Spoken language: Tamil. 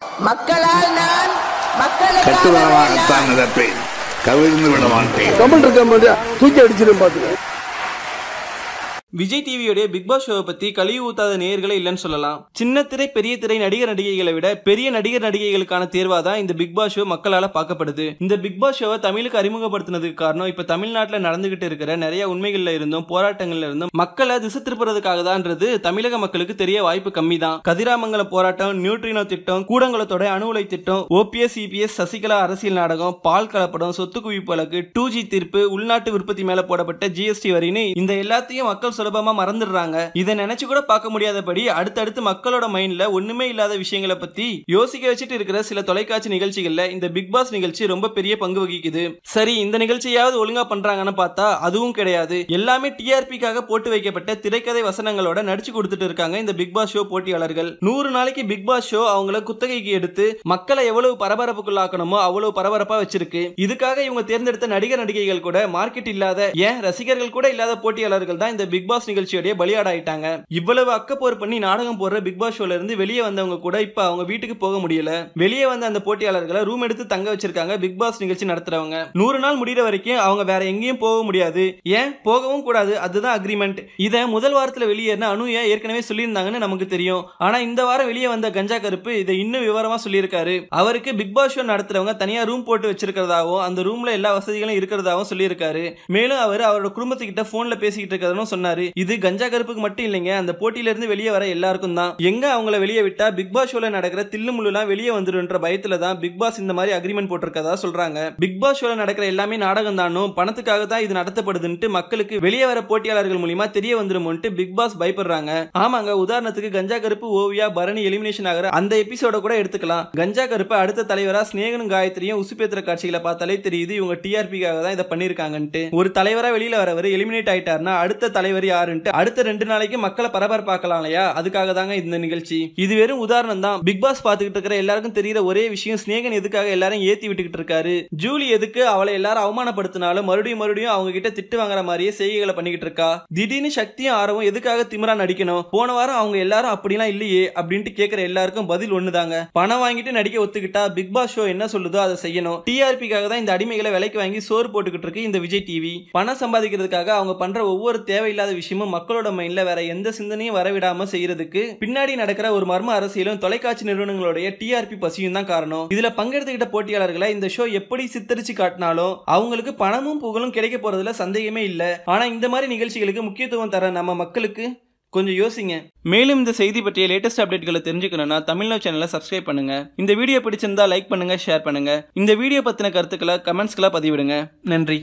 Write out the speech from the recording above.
மக்களால் நான் கட்டுவரமாகத்தான் நடப்பேன், கவிழ்ந்து விட மாட்டேன். கமல் இருக்க தூக்கி அடிச்சிடும் பாத்துக்க. விஜய் டிவியோட பிக் பாஸ் ஷோவை பத்தி கழிவு ஊத்தாத நேயர்களே இல்லைன்னு சொல்லலாம். சின்ன திரை பெரிய திரை நடிகர் நடிகைகளை விட பெரிய நடிகர் நடிகைகளுக்கான தேர்வா தான் இந்த பிக் பாஸ் ஷோ மக்களால பார்க்கப்படுது. இந்த பிக் பாஸ் ஷோவை தமிழுக்கு அறிமுகப்படுத்தினதுக்கு காரணம் இப்ப தமிழ்நாட்டில் நடந்துகிட்டு இருக்கிற நிறைய உண்மைகள்ல இருந்தும் போராட்டங்கள்ல இருந்தும் மக்களை திசை திருப்புறதுக்காக தான்ன்றது தமிழக மக்களுக்கு தெரிய வாய்ப்பு கம்மி தான். கதிராமங்கலம் போராட்டம், நியூட்ரினோ திட்டம், கூடங்குளத்தோட அணு உலை திட்டம், OPS CPS சசிகலா அரசியல் நாடகம், பால் கலப்படம், சொத்து குவிப்பு வழக்கு, 2G தீர்ப்பு, உள்நாட்டு உற்பத்தி மேல போடப்பட்ட GST வரின்னு இந்த எல்லாத்தையும் மக்கள் சுலபமா மறந்துடுறாங்க. இதை நினைச்சு கூட பார்க்க முடியாதபடி அடுத்தடுத்து மக்களோட மைண்ட்ல ஒண்ணுமே இல்லாத விஷயங்களை பத்தி யோசிக்க வச்சுட்டு இருக்கிற சில தொலைக்காட்சி நிகழ்ச்சிகள்ல இந்த பிக் பாஸ் நிகழ்ச்சி ரொம்ப பெரிய பங்கு வகிக்குது. சரி, இந்த நிகழ்ச்சியாவது ஒழுங்கா பண்றாங்கன்னு பார்த்தா அதுவும் கிடையாது. எல்லாமே TRPக்காக போட்டு வைக்கப்பட்ட திரைக்கதை வசனங்களோட நடிச்சு கொடுத்துட்டு இருக்காங்க இந்த பிக் பாஸ் ஷோ போட்டியாளர்கள். 100 நாளைக்கு பிக் பாஸ் ஷோ அவங்கள குத்தகைக்கு எடுத்து மக்களை எவ்வளவு பரபரப்புக்குள்ளாக்கணுமோ அவ்வளவு பரபரப்பா வச்சிருக்கு. இதுக்காக இவங்க தேர்ந்தெடுத்த நடிகர் நடிகைகள் கூட மார்க்கெட் இல்லாத, ஏன் ரசிகர்கள் கூட இல்லாத போட்டியாளர்கள் தான் இந்த பிக் பாஸ் நிகழ்ச்சியோட பலியாடாயிட்டாங்க. இவ்வளவு அக்கப்போர் பண்ணி நாடகம் போடுற பிக் பாஸ் ஷோல இருந்து வெளியே வந்தவங்க கூட இப்ப அவங்க வீட்டுக்கு போக முடியல. வெளியே வந்த அந்த போட்டியாளர்களை ரூம் எடுத்து தங்க வச்சிருக்காங்க பிக் பாஸ் நிகழ்ச்சி நடத்துறவங்க. 100 நாள் முடிகிற வரைக்கும் அவங்க வேற எங்கேயும் போக முடியாது, ஏன் போகவும் கூடாது, அதுதான் அக்ரிமெண்ட். இதை முதல் வாரத்துல வெளியேறின அனுயா ஏற்கனவே சொல்லியிருந்தாங்கன்னு நமக்கு தெரியும். ஆனா இந்த வாரம் வெளியே வந்த கஞ்சா கருப்பு இதை இன்னும் விவரமா சொல்லியிருக்காரு. அவருக்கு பிக் பாஸ் ஷோ நடத்துறவங்க தனியா ரூம் போட்டு வச்சிருக்கிறதாவும் அந்த ரூம்ல எல்லா வசதிகளும் இருக்கிறதாவும் சொல்லியிருக்காரு. மேலும் அவர் அவரோட குடும்பத்துக்கிட்ட போன்ல பேசிக்கிட்டு இருக்கிறதும் சொன்னாரு. இது கஞ்சா கருப்புக்கு மட்டும் இல்லைங்க, அந்த போட்டியில இருந்து வெளியே வர எல்லாருக்கும் தான். எங்க அவங்கள வெளியே விட்டா பிக் பாஸ் ஷோல நடக்கிற தில்லு முள்ளுலாம் வெளியே வந்துருன்ற பயத்துல தான் பிக் பாஸ் இந்த மாதிரி அக்ரிமெண்ட் போட்டிருக்கதா சொல்றாங்க. பிக் பாஸ் ஷோல நடக்கிற எல்லாமே நாடகம் தானும், பணத்துக்காக தான் இது நடத்தப்படுதுன்னு மக்களுக்கு வெளியே வர போட்டியாளர்கள் மூலமா தெரிய வந்துருமோன்ட்டு பிக் பாஸ் பயப்படுறாங்க. ஆமாங்க, உதாரணத்துக்கு கஞ்சா கருப்பு, ஓவியா, பரணி எலிமினேஷன் ஆகிற அந்த எபிசோட கூட எடுத்துக்கலாம். கஞ்சா கருப்பு அடுத்த தலைவரா ஸ்நேகனும் காயத்ரியும் உசுப்பேத்திர காட்சிகளை பார்த்தாலே தெரியுது இவங்க TRPக்காக தான் இதை பண்ணிருக்காங்கன்ட்டு. ஒரு தலைவரா வெளியில வரவர் எலிமினேட் ஆயிட்டாருன்னா அடுத்த தலைவர் யாருன்ட்டு அடுத்த 2 நாளைக்கு மக்களை பரபரப்பாக்கலாம் இல்லையா, அதுக்காக தாங்க இந்த நிகழ்ச்சி. இது வெறும் உதாரணம் தான். பிக் பாஸ் பார்த்துக்கிட்டு இருக்கிற எல்லாருக்கும் தெரியுற ஒரே விஷயம், ஸ்நேகன் எதுக்காக எல்லாரும் ஏத்தி விட்டுக்கிட்டு இருக்காரு, ஜூலி எதுக்கு அவளை எல்லாரும் அவமானப்படுத்தினாலும் மறுபடியும் அவங்க கிட்ட திட்டு வாங்குற மாதிரியே செய்கைகளை பண்ணிக்கிட்டு இருக்கா, திடீர்னு சக்தியும் ஆரவும் எதுக்காக திமிரா நடிக்கணும், போன வாரம் அவங்க எல்லாரும் அப்படிலாம் இல்லையே அப்படின்ட்டு கேட்கிற எல்லாருக்கும் பதில் ஒண்ணுதாங்க, பணம் வாங்கிட்டு நடிக்க ஒத்துக்கிட்டா பிக் பாஸ் ஷோ என்ன சொல்லுதோ அதை செய்யணும். TRPக்காக தான் இந்த அடிமைகளை விலைக்கு வாங்கி சோறு போட்டுக்கிட்டு இருக்கு இந்த விஜய் டிவி. பணம் சம்பாதிக்கிறதுக்காக அவங்க பண்ற ஒவ்வொரு தேவையில்லாத விஷயமும் மக்களோட மைண்ட்ல வேற எந்த சிந்தனையும் வரவிடாம செய்யறதுக்கு பின்னாடி நடக்கிற ஒரு மர்ம அரசியலும் தொலைக்காட்சி நிறுவனங்களுடைய TRP பசியும் தான் காரணம். இதுல பங்கெடுத்துக்கிட்ட போட்டியாளர்களை இந்த ஷோ எப்படி சித்தரிச்சு காட்டினாலும் அவங்களுக்கு பணமும் புகழும் கிடைக்க போறதுல சந்தேகமே இல்ல. ஆனா இந்த மாதிரி நிகழ்ச்சிகளுக்கு முக்கியத்துவம் தர நம்ம மக்களுக்கு கொஞ்சம் யோசிங்க. மேலும் இந்த செய்தி பற்றிய லேட்டஸ்ட் அப்டேட்களை தெரிஞ்சுக்கணும்னா தமிழ்நாடு சேனலை சப்ஸ்கிரைப் பண்ணுங்க. இந்த வீடியோ பிடிச்சிருந்தா லைக் பண்ணுங்க, ஷேர் பண்ணுங்க. இந்த வீடியோ பத்தின கருத்துக்களை கமெண்ட்ஸ்களை பதிவிடுங்க. நன்றி.